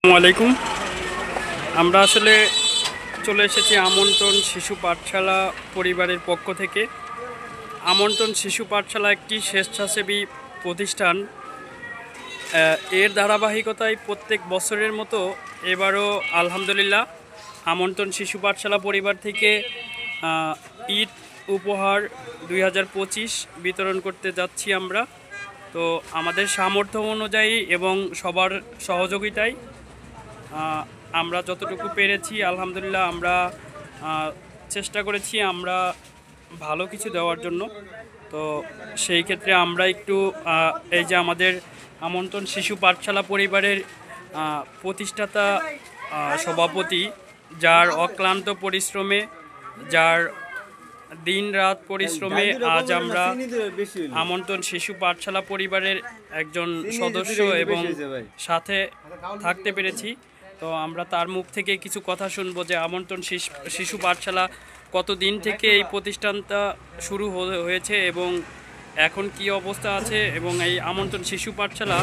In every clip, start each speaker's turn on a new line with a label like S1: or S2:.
S1: আসসালামু আলাইকুম। আমরা আসলে চলে এসেছি আমন্ত্রণ শিশু পাঠশালা পরিবারের পক্ষ থেকে। আমন্ত্রণ শিশু পাঠশালা একটি স্বেচ্ছাসেবী প্রতিষ্ঠান। এর ধারাবাহিকতায় প্রত্যেক বছরের মতো এবারও আলহামদুলিল্লাহ আমন্ত্রণ শিশু পাঠশালা পরিবার থেকে ঈদ উপহার 2025 বিতরণ করতে যাচ্ছি আমরা। তো আমাদের সামর্থ্য অনুযায়ী এবং সবার সহযোগিতায় আমরা যতটুকু পেরেছি আলহামদুলিল্লাহ আমরা চেষ্টা করেছি আমরা ভালো কিছু দেওয়ার জন্য। তো সেই ক্ষেত্রে আমরা একটু এই যে আমাদের আমন্ত্রণ শিশু পাঠশালা পরিবারের প্রতিষ্ঠাতা সভাপতি, যার অক্লান্ত পরিশ্রমে, যার দিন রাত পরিশ্রমে আজ আমরা আমন্ত্রণ শিশু পাঠশালা পরিবারের একজন সদস্য এবং সাথে থাকতে পেরেছি। তো আমরা তার মুখ থেকে কিছু কথা শুনবো যে আমন্ত্রণ শিশু পাঠশালা কতদিন থেকে এই প্রতিষ্ঠানটা শুরু হয়েছে এবং এখন কি অবস্থা আছে, এবং এই আমন্ত্রণ শিশু পাঠশালা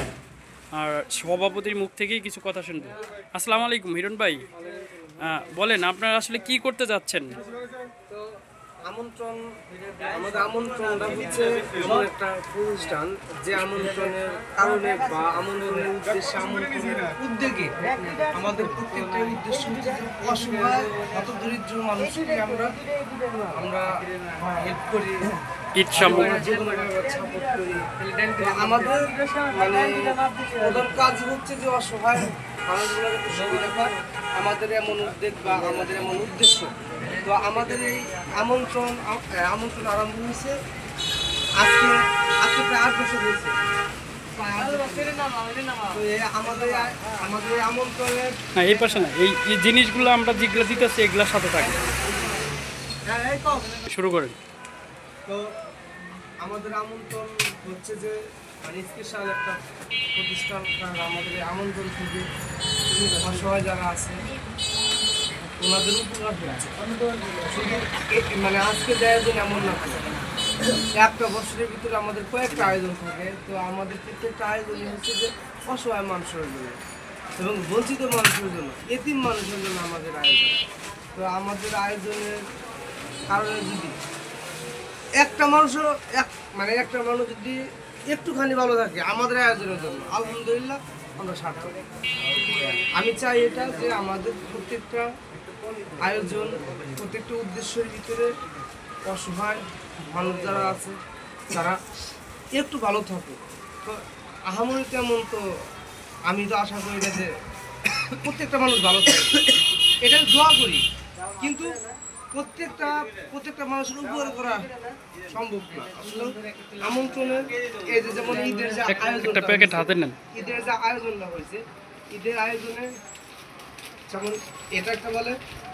S1: আর সভাপতির মুখ থেকেই কিছু কথা শুনবো। আসসালামু আলাইকুম হিরণ ভাই, বলেন আপনারা আসলে কি করতে যাচ্ছেন?
S2: আমাদের আমন্ত্রণটা হচ্ছে এমন একটা প্রতিষ্ঠান যে আমন্ত্রণের কারণে বা আমন্ত্রণের উদ্দেশ্যে, আমন্ত্রণের উদ্যোগে আমাদের প্রত্যেকটা উদ্দেশ্য হচ্ছে অসহায় হত দরিদ্র মানুষকে আমরা হেল্প করি, যে কোনোভাবে সাপোর্ট করি। আমাদের মানে প্রধান কাজ হচ্ছে যে অসহায় মানুষগুলো যাতে সুবিধা পায়, আমাদের এমন উদ্যোগ বা আমাদের এমন উদ্দেশ্য। তো আমাদের এই আমন্ত্রণ আরম্ভ হয়েছে আজকে প্রায় 8 বছর হয়েছে। আমাদের আমন্ত্রণের
S1: এই পাশে না, এই জিনিসগুলো আমরা যেগুলো দিতেছি এগুলোর সাথে থাকে। শুরু করেন।
S2: তো আমাদের আমন্ত্রণ হচ্ছে যে মানে স্পেশাল একটা প্রতিষ্ঠান। আমাদের আমন্ত্রণ থেকে অসহায় যারা আছে ওনাদের উপকার হচ্ছে। শুধু মানে আজকে দেওয়ার জন্য এমন না, একটা বছরের ভিতরে আমাদের কয়েকটা আয়োজন থাকে। তো আমাদের প্রত্যেকটা আয়োজনই হচ্ছে যে অসহায় মানুষের জন্য এবং বঞ্চিত মানুষের জন্য, এতিম মানুষের জন্য আমাদের আয়োজন। তো আমাদের আয়োজনের কারণে যদি একটা মানুষ যদি একটুখানি ভালো থাকে আমাদের আয়োজনের জন্য, আলহামদুলিল্লাহ আমরা সার্থক। আমি চাই এটা যে আমাদের প্রত্যেকটা আয়োজন, প্রত্যেকটা উদ্দেশ্যের ভিতরে অসহায় মানুষ যারা আছে তারা একটু ভালো থাকে। তো আহামরি তেমন তো আমি তো আশা করি না যে প্রত্যেকটা মানুষ ভালো থাকে, এটা দোয়া করি, কিন্তু প্রত্যেকটা মানুষের উপকার করা সম্ভব না। আসলে আমন্ত্রণের এই যে যেমন ঈদের যে আয়োজনটা হয়েছে, ঈদের আয়োজনে যেমন এটা একটা বলে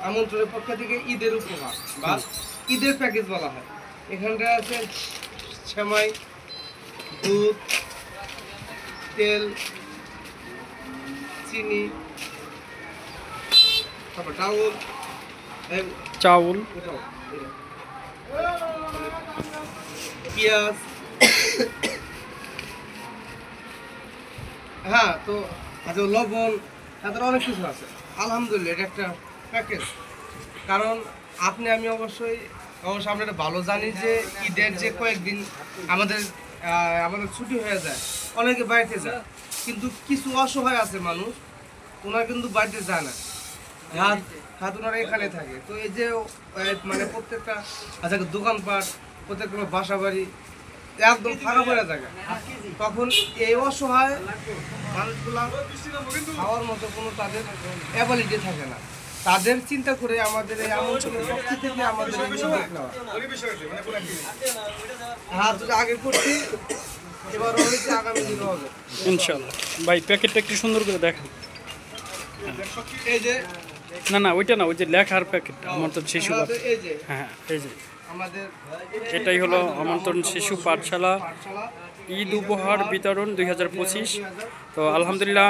S2: আমন্ত্রণের পক্ষ থেকে ঈদের উপহার বা ঈদের প্যাকেজ বলা হয়। এখানটা আছে সেমাই, দুধ, তেল, চিনি, তারপর চাউল, পেঁয়াজ, হ্যাঁ, তো আচ্ছা লবণ, তাদের অনেক কিছু আছে। আলহামদুলিল্লাহ এটা একটা প্যাকেজ। কারণ আমি অবশ্যই আমরা ভালো জানি যে ঈদের যে কয়েকদিন আমাদের ছুটি হয়ে যায়, অনেকে বাড়িতে যায়, কিন্তু কিছু অসহায় আছে মানুষ, ওনারা কিন্তু বাড়িতে যায় না, হাত ওনারা এখানে থাকে। তো এই যে মানে প্রত্যেকটা আচ্ছা দোকানপাট, প্রত্যেকটা বাসা বাড়ি একদম ফাঁকা পড়ে জায়গা, তখন এই অসহায় মানুষগুলা খাওয়ার মতো কোনো তাদের অ্যাবিলিটি থাকে না। তাদের চিন্তা করে আমাদের এই আমন্ত্রণের পক্ষ থেকে আমাদের আগে করছি, এবার হয়েছে আগামী দিনে হবে
S1: ইনশাআল্লাহ। ভাই প্যাকেটটা একটু সুন্দর করে দেখান।
S2: এই যে
S1: না ওইটা না, ওই যে লেখার প্যাকেটটা আমন্ত্রণ শিশু, হ্যাঁ এই যে এটাই হলো আমন্ত্রণ শিশু পাঠশালা ঈদ উপহার বিতরণ 2025। তো আলহামদুলিল্লাহ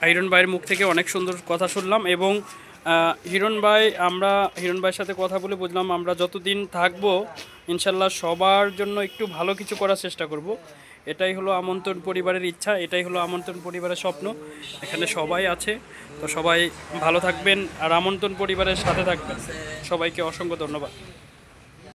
S1: হিরণ ভাইয়ের মুখ থেকে অনেক সুন্দর কথা শুনলাম, এবং হিরণ ভাইয়ের সাথে কথা বলে বুঝলাম আমরা যতদিন থাকবো ইনশাল্লাহ সবার জন্য একটু ভালো কিছু করার চেষ্টা করব। এটাই হলো আমন্ত্রণ পরিবারের ইচ্ছা, এটাই হলো আমন্ত্রণ পরিবারের স্বপ্ন। এখানে সবাই আছে, তো সবাই ভালো থাকবেন আর আমন্ত্রণ পরিবারের সাথে থাকবেন। সবাইকে অসংখ্য ধন্যবাদ।